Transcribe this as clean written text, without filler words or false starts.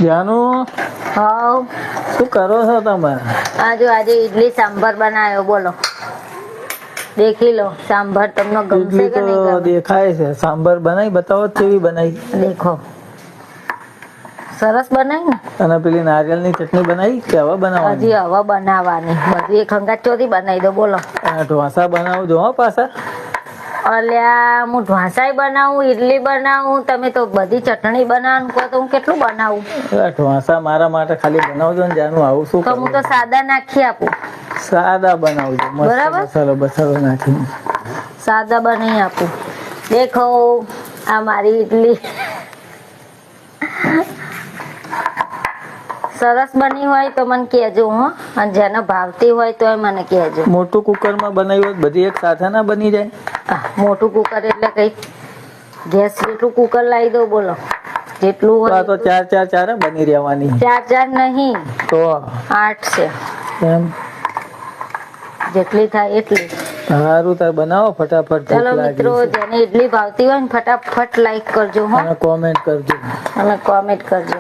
Janu how શું કરો છો તમે? આજે ઇડલી સાંભાર બનાવ્યો, બોલો. દેખી લો સાંભાર તમને ગમશે ઇડલી કે નહીં તો ગમે? દેખાય છે. સાંભાર બનાવી બતાવો કેવી બનાવી. દેખો સરસ બનાવી ને. અને પેલી નારિયેળની ચટણી બનાવી કે હવે બનાવવાની? હજી હવે બનાવવાની. બધી એક હંગાત ચોથી બનાવી દો, બોલો. અને ઢોસા બનાવજો હો પાછા. અલ્યા હું ઢોસાય બનાવું, ઇડલી બનાવું, તમે તો બધી ચટણી બનાવવાનું કહો તો હું કેટલું બનાવું? ઢોસા મારા માટે ખાલી બનાવજો ને જાનું. આવું શું તો હું તો સાદા નાખી આપું. સાદા બનાવજો, મસ્ત બરાબર. મસાલો બસાલો નાખીને. સાદા બનાવી આપું. દેખો આ મારી ઇડલી સરસ બની હોય તો મને કહેજો હો, અને જેને ભાવતી હોય તો મને કહેજો. મોટું કુકરમાં બનાવી હોય બધી એક સાથે ના બની જાય? મોટું કુકર એટલે કઈ ગેસ જેટલું કુકર લાવી દો, બોલો. જેટલું તો આ હોય તો ચાર બની રહેવાની. ચાર નહીં તો 8 છે. એમ જેટલી થાય એટલી. સારું, તાર બનાવો ફટાફટ. ચલો મિત્રો, જેને ઇડલી ભાવતી હોય ને ફટાફટ લાઈક કરજો હો, અને કોમેન્ટ કરજો. અને કોમેન્ટ કરજો.